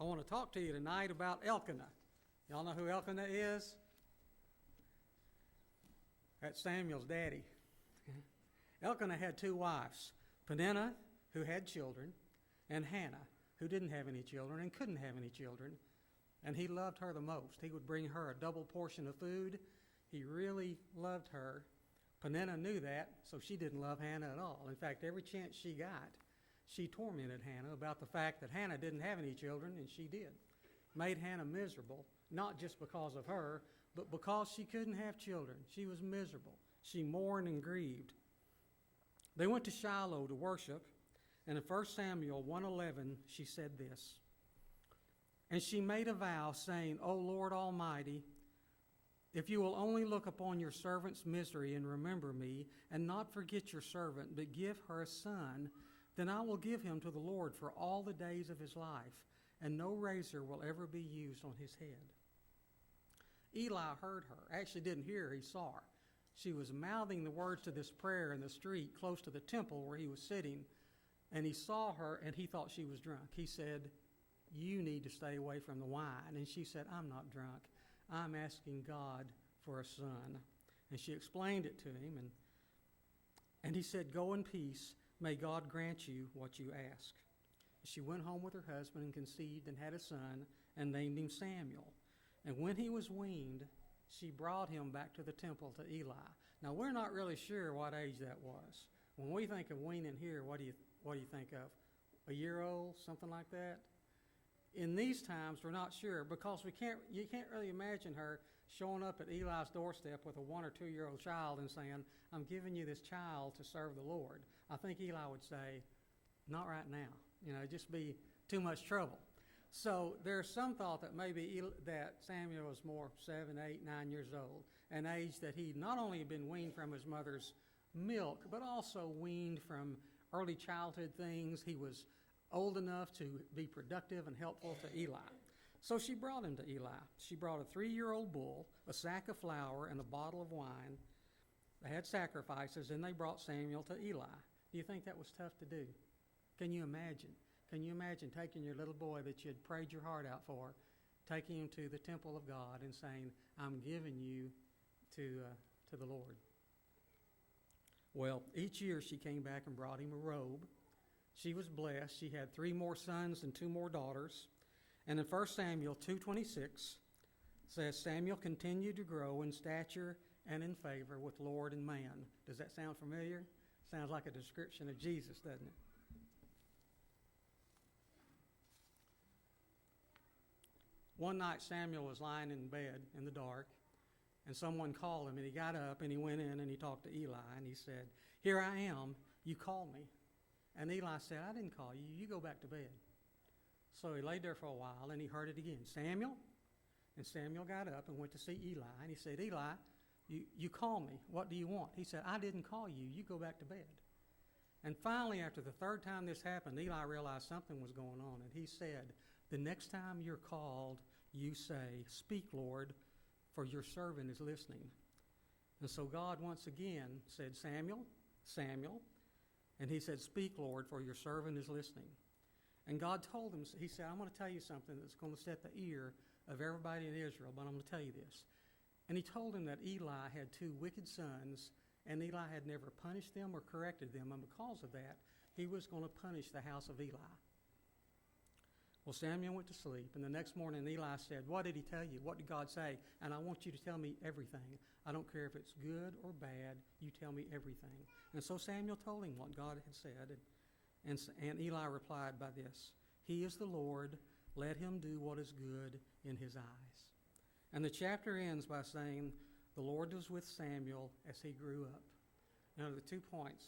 I want to talk to you tonight about Elkanah. Y'all know who Elkanah is? That's Samuel's daddy. Elkanah had two wives, Peninnah, who had children, and Hannah, who didn't have any children and couldn't have any children. And he loved her the most. He would bring her a double portion of food. He really loved her. Peninnah knew that, so she didn't love Hannah at all. In fact, every chance she got, she tormented Hannah about the fact that Hannah didn't have any children, and she did. Made Hannah miserable, not just because of her, but because she couldn't have children. She was miserable. She mourned and grieved. They went to Shiloh to worship, and in 1 Samuel 1:11, she said this, "And she made a vow, saying, O Lord Almighty, if you will only look upon your servant's misery and remember me, and not forget your servant, but give her a son, then I will give him to the Lord for all the days of his life, and no razor will ever be used on his head." Eli heard her. Actually didn't hear her, he saw her. She was mouthing the words to this prayer in the street close to the temple where he was sitting, and he saw her, and he thought she was drunk. He said, "You need to stay away from the wine." And she said, "I'm not drunk. I'm asking God for a son." And she explained it to him, and he said, "Go in peace. May God grant you what you ask." She went home with her husband and conceived and had a son and named him Samuel. And when he was weaned, she brought him back to the temple to Eli. Now, we're not really sure what age that was. When we think of weaning here, what do you think of? A year old, something like that? In these times, we're not sure because you can't really imagine her showing up at Eli's doorstep with a 1 or 2 year old child and saying, "I'm giving you this child to serve the Lord." I think Eli would say, "Not right now. It'd just be too much trouble." So there's some thought that maybe that Samuel was more 7, 8, 9 years old, an age that he not only had been weaned from his mother's milk, but also weaned from early childhood things. He was old enough to be productive and helpful to Eli. So she brought him to Eli. She brought a 3-year-old bull, a sack of flour, and a bottle of wine. They had sacrifices, and they brought Samuel to Eli. Do you think that was tough to do? Can you imagine? Can you imagine taking your little boy that you had prayed your heart out for, taking him to the temple of God and saying, "I'm giving you to the Lord"? Well, each year she came back and brought him a robe. She was blessed. She had 3 more sons and 2 more daughters. And in 1 Samuel 2:26 says, Samuel continued to grow in stature and in favor with Lord and man. Does that sound familiar? Sounds like a description of Jesus, doesn't it? One night Samuel was lying in bed in the dark, and someone called him, and he got up and he went in and he talked to Eli, and he said, "Here I am, you called me." And Eli said, "I didn't call you, you go back to bed." So he laid there for a while, and he heard it again, "Samuel?" And Samuel got up and went to see Eli, and he said, "Eli, you called me, what do you want?" He said, "I didn't call you, you go back to bed." And finally, after the 3rd time this happened, Eli realized something was going on, and he said, "The next time you're called, you say, 'Speak, Lord, for your servant is listening.'" And so God once again said, "Samuel, Samuel." And he said, "Speak, Lord, for your servant is listening." And God told him, he said, "I'm going to tell you something that's going to set the ear of everybody in Israel, but I'm going to tell you this." And he told him that Eli had 2 wicked sons, and Eli had never punished them or corrected them, and because of that, he was going to punish the house of Eli. Well, Samuel went to sleep, and the next morning Eli said, "What did he tell you? What did God say? And I want you to tell me everything. I don't care if it's good or bad. You tell me everything." And so Samuel told him what God had said, and Eli replied by this, "He is the Lord. Let him do what is good in his eyes." And the chapter ends by saying, "The Lord was with Samuel as he grew up." Now, there's 2 points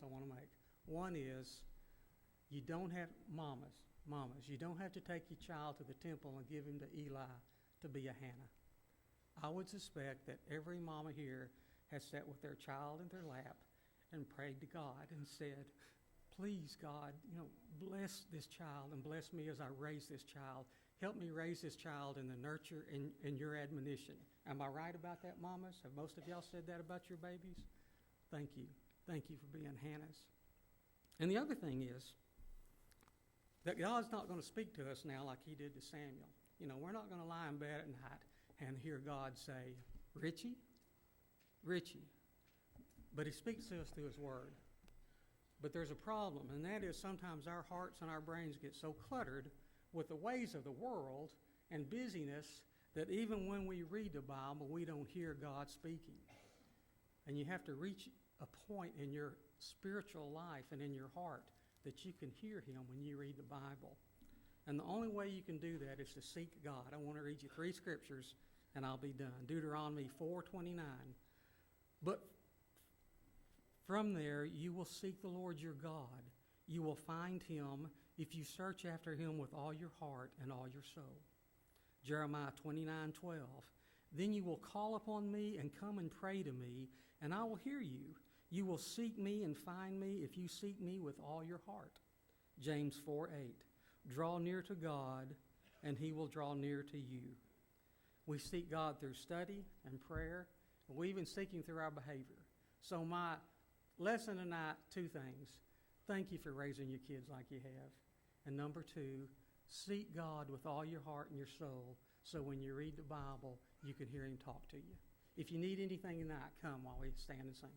I want to make. One is, you don't have, mamas, you don't have to take your child to the temple and give him to Eli to be a Hannah. I would suspect that every mama here has sat with their child in their lap and prayed to God and said, "Please, God, bless this child and bless me as I raise this child. Help me raise this child in the nurture and your admonition." Am I right about that, mamas? Have most of y'all said that about your babies? Thank you. Thank you for being Hannahs. And the other thing is that God's not going to speak to us now like he did to Samuel. You know, we're not going to lie in bed at night and hear God say, Richie, Richie. But he speaks to us through his word. But there's a problem, and that is sometimes our hearts and our brains get so cluttered with the ways of the world and busyness that even when we read the Bible, we don't hear God speaking. And you have to reach a point in your spiritual life and in your heart that you can hear him when you read the Bible. And the only way you can do that is to seek God. I want to read you 3 scriptures, and I'll be done. Deuteronomy 4:29. But from there you will seek the Lord your God. You will find him if you search after him with all your heart and all your soul. Jeremiah 29:12. Then you will call upon me and come and pray to me, and I will hear you. You will seek me and find me if you seek me with all your heart. James 4:8. Draw near to God, and he will draw near to you. We seek God through study and prayer, and we even seek him through our behavior. So my lesson tonight, 2 things. Thank you for raising your kids like you have. And number 2, seek God with all your heart and your soul, so when you read the Bible, you can hear him talk to you. If you need anything tonight, come while we stand and sing.